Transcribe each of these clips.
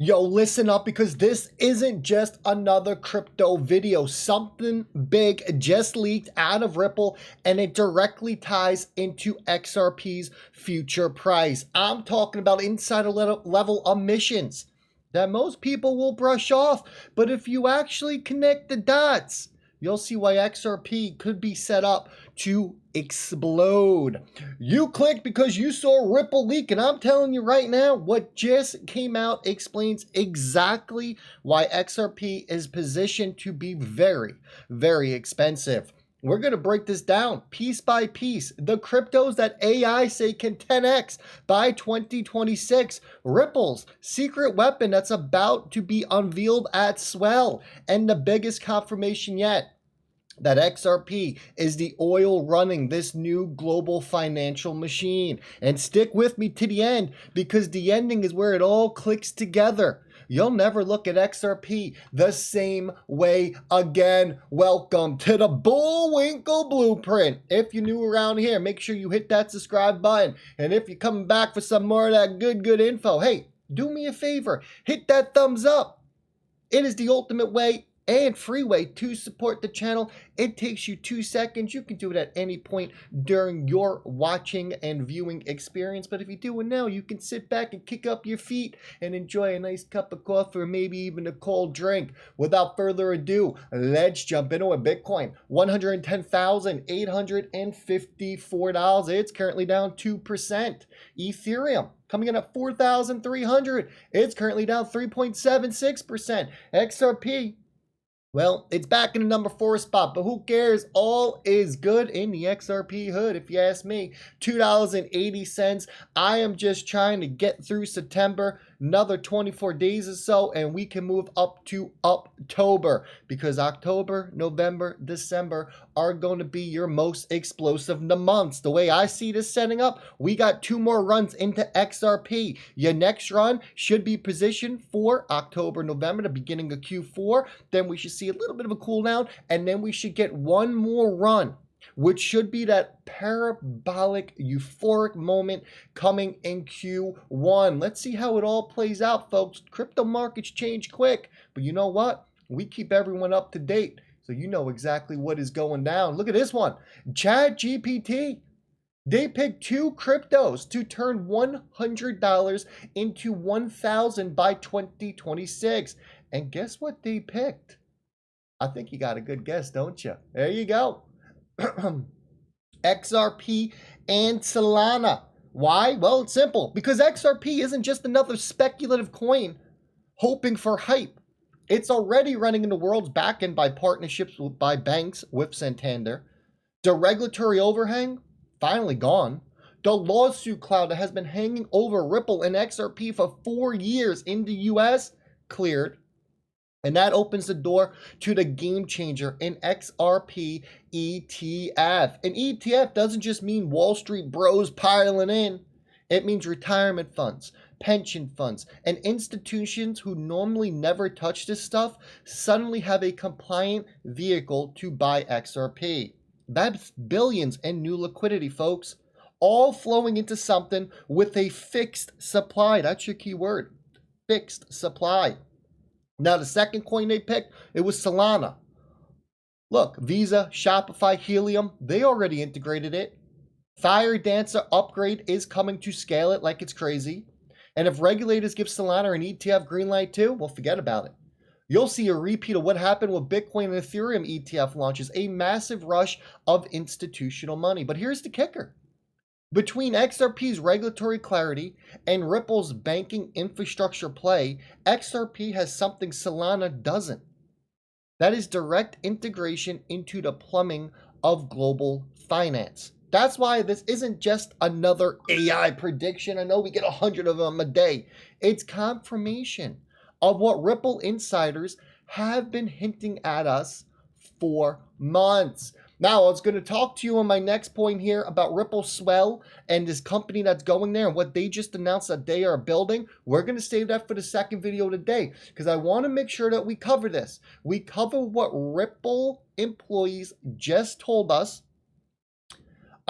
Yo, listen up because this isn't just another crypto video. Something big just leaked out of Ripple and it directly ties into XRP's future price. I'm talking about insider level emissions that most people will brush off. But if you actually connect the dots, you'll see why XRP could be set up to explode. You clicked because you saw Ripple leak, and I'm telling you right now, what just came out explains exactly why XRP is positioned to be very, very expensive. We're going to break this down piece by piece. The cryptos that AI say can 10x by 2026. Ripple's secret weapon that's about to be unveiled at Swell. And the biggest confirmation yet, that XRP is the oil running this new global financial machine. And stick with me to the end because the ending is where it all clicks together. You'll never look at XRP the same way again. Welcome to the Bullwinkle Blueprint. If you're new around here, make sure you hit that subscribe button. And if you're coming back for some more of that good info, hey, do me a favor, hit that thumbs up. It is the ultimate way and free way to support the channel. It takes you 2 seconds. You can do it at any point during your watching and viewing experience. But if you do it now, you can sit back and kick up your feet and enjoy a nice cup of coffee or maybe even a cold drink. Without further ado, let's jump into it. Bitcoin, $110,854. It's currently down 2%. Ethereum, coming in at 4,300. It's currently down 3.76%. XRP, well, it's back in the number 4 spot, but who cares? All is good in the XRP hood, if you ask me. $2.80. I am just trying to get through September, another 24 days or so, and we can move up to October, because October, November, December are going to be your most explosive months. The way I see this setting up, we got 2 more runs into XRP. Your next run should be positioned for October, November, the beginning of Q4. Then we should see a little bit of a cool down, and then we should get 1 more run, which should be that parabolic euphoric moment coming in Q1. Let's see how it all plays out, folks. Crypto markets change quick, but you know what? We keep everyone up to date, so you know exactly what is going down. Look at this one. ChatGPT. They picked 2 cryptos to turn $100 into $1,000 by 2026. And guess what they picked? I think you got a good guess, don't you? There you go. XRP and Solana. Why? Well, it's simple. Because XRP isn't just another speculative coin hoping for hype. It's already running in the world's backend by partnerships by banks with Santander. The regulatory overhang, finally gone. The lawsuit cloud that has been hanging over Ripple and XRP for 4 years in the US, cleared. And that opens the door to the game changer in XRP ETF. An ETF doesn't just mean Wall Street bros piling in. It means retirement funds, pension funds, and institutions who normally never touch this stuff suddenly have a compliant vehicle to buy XRP. That's billions in new liquidity, folks, all flowing into something with a fixed supply. That's your key word, fixed supply. Now, the second coin they picked, it was Solana. Look, Visa, Shopify, Helium, they already integrated it. Fire Dancer upgrade is coming to scale it like it's crazy. And if regulators give Solana an ETF green light too, well, forget about it. You'll see a repeat of what happened with Bitcoin and Ethereum ETF launches, a massive rush of institutional money. But here's the kicker. Between XRP's regulatory clarity and Ripple's banking infrastructure play, XRP has something Solana doesn't. That is direct integration into the plumbing of global finance. That's why this isn't just another AI prediction. I know we get 100 of them a day. It's confirmation of what Ripple insiders have been hinting at us for months. Now, I was going to talk to you on my next point here about Ripple Swell and this company that's going there and what they just announced that they are building. We're going to save that for the second video today because I want to make sure that we cover this. We cover what Ripple employees just told us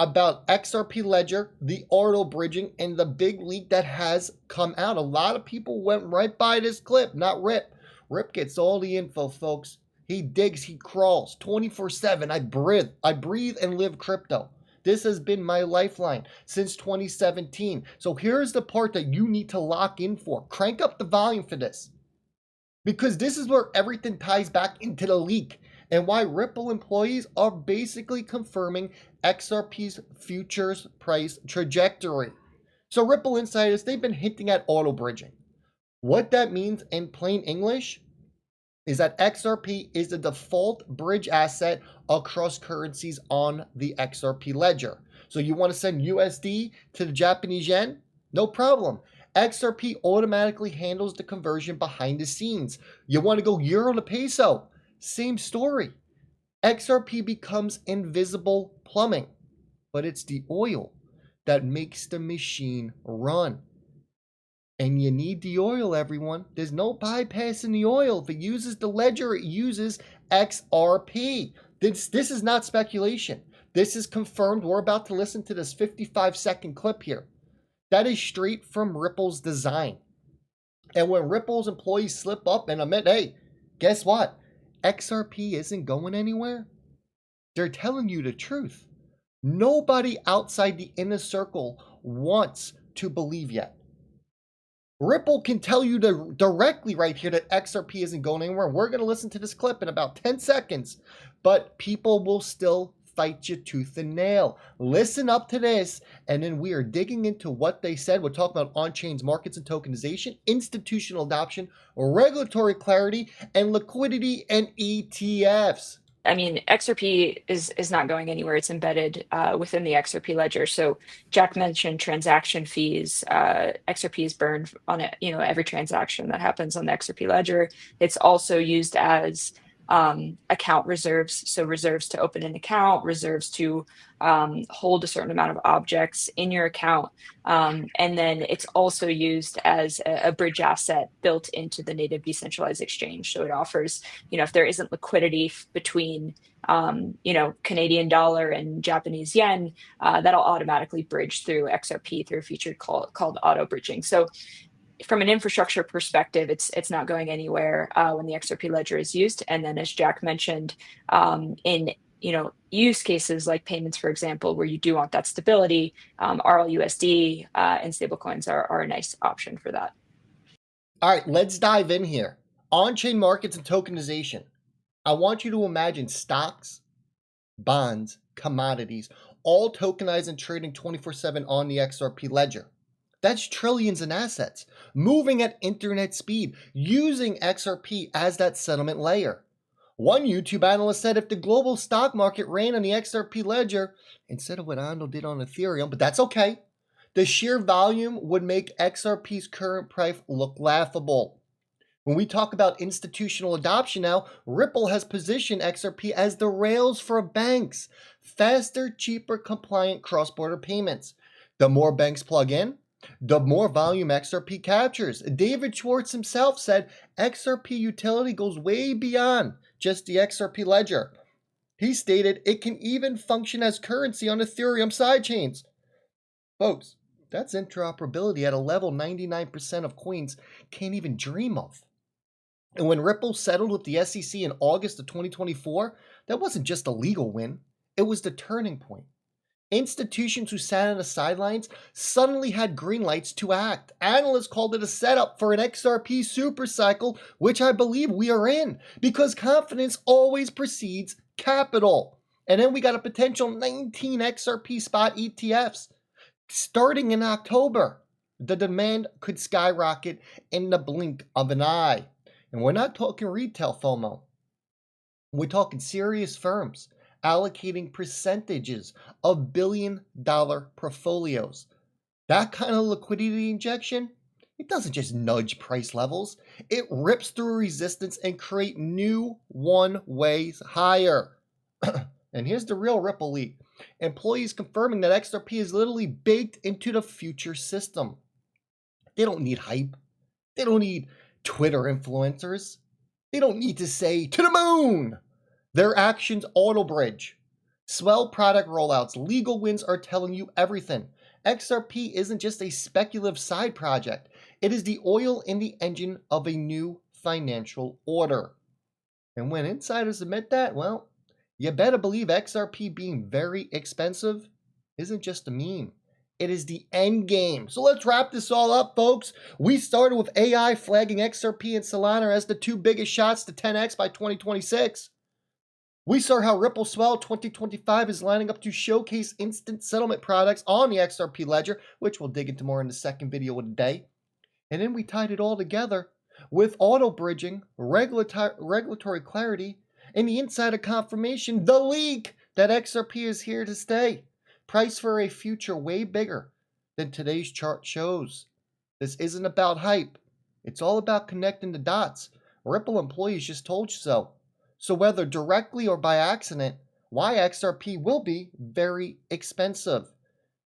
about XRP Ledger, the auto bridging, and the big leak that has come out. A lot of people went right by this clip, not Rip. Rip gets all the info, folks. He digs, he crawls 24/7. I breathe and live crypto. This has been my lifeline since 2017. So here's the part that you need to lock in for. Crank up the volume for this, because this is where everything ties back into the leak and why Ripple employees are basically confirming XRP's futures price trajectory. So Ripple insiders, they've been hinting at auto bridging. What that means in plain English is that XRP is the default bridge asset across currencies on the XRP ledger. So you want to send USD to the Japanese yen? No problem. XRP automatically handles the conversion behind the scenes. You want to go euro to peso? Same story. XRP becomes invisible plumbing, but it's the oil that makes the machine run. And you need the oil, everyone. There's no bypassing the oil. If it uses the ledger, it uses XRP. This is not speculation. This is confirmed. We're about to listen to this 55-second clip here. That is straight from Ripple's design. And when Ripple's employees slip up and admit, hey, guess what? XRP isn't going anywhere, they're telling you the truth. Nobody outside the inner circle wants to believe yet. Ripple can tell you directly right here that XRP isn't going anywhere. We're going to listen to this clip in about 10 seconds, but people will still fight you tooth and nail. Listen up to this, and then we are digging into what they said. We're talking about on-chain markets and tokenization, institutional adoption, regulatory clarity, and liquidity and ETFs. I mean, XRP is not going anywhere. It's embedded within the XRP ledger. So Jack mentioned transaction fees. XRP is burned on it, every transaction that happens on the XRP ledger. It's also used as account reserves. So reserves to open an account, reserves to hold a certain amount of objects in your account. And then it's also used as a bridge asset built into the native decentralized exchange. So it offers, if there isn't liquidity between, Canadian dollar and Japanese yen, that'll automatically bridge through XRP through a feature called auto bridging. So from an infrastructure perspective, it's not going anywhere when the XRP ledger is used. And then, as Jack mentioned, in use cases like payments, for example, where you do want that stability, RLUSD and stablecoins are a nice option for that. All right, let's dive in here. On-chain markets and tokenization. I want you to imagine stocks, bonds, commodities, all tokenized and trading 24/7 on the XRP ledger. That's trillions in assets, moving at internet speed, using XRP as that settlement layer. One YouTube analyst said if the global stock market ran on the XRP ledger, instead of what Ando did on Ethereum, but that's okay, the sheer volume would make XRP's current price look laughable. When we talk about institutional adoption now, Ripple has positioned XRP as the rails for banks. Faster, cheaper, compliant cross-border payments. The more banks plug in, the more volume XRP captures. David Schwartz himself said XRP utility goes way beyond just the XRP ledger. He stated it can even function as currency on Ethereum sidechains. Folks, that's interoperability at a level 99% of coins can't even dream of. And when Ripple settled with the SEC in August of 2024, that wasn't just a legal win, it was the turning point. Institutions who sat on the sidelines suddenly had green lights to act. Analysts called it a setup for an XRP supercycle, which I believe we are in, because confidence always precedes capital. And then we got a potential 19 XRP spot ETFs. Starting in October, the demand could skyrocket in the blink of an eye. And we're not talking retail FOMO. We're talking serious firms allocating percentages of billion-dollar portfolios. That kind of liquidity injection, it doesn't just nudge price levels. It rips through resistance and create new one-ways higher. And here's the real Ripple leak. Employees confirming that XRP is literally baked into the future system. They don't need hype. They don't need Twitter influencers. They don't need to say, to the moon. Their actions auto bridge. Swell product rollouts, legal wins are telling you everything. XRP isn't just a speculative side project. It is the oil in the engine of a new financial order. And when insiders admit that, well, you better believe XRP being very expensive isn't just a meme. It is the end game. So let's wrap this all up, folks. We started with AI flagging XRP and Solana as the two biggest shots to 10x by 2026. We saw how Ripple Swell 2025 is lining up to showcase instant settlement products on the XRP ledger, which we'll dig into more in the second video of the day. And then we tied it all together with auto bridging, regulatory clarity, and the insider confirmation, the leak, that XRP is here to stay. Price for a future way bigger than today's chart shows. This isn't about hype. It's all about connecting the dots. Ripple employees just told you so. So whether directly or by accident, why XRP will be very expensive.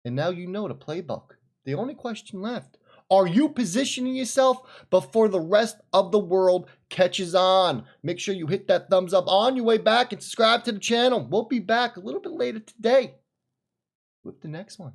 And now you know the playbook. The only question left, are you positioning yourself before the rest of the world catches on? Make sure you hit that thumbs up on your way back and subscribe to the channel. We'll be back a little bit later today with the next one.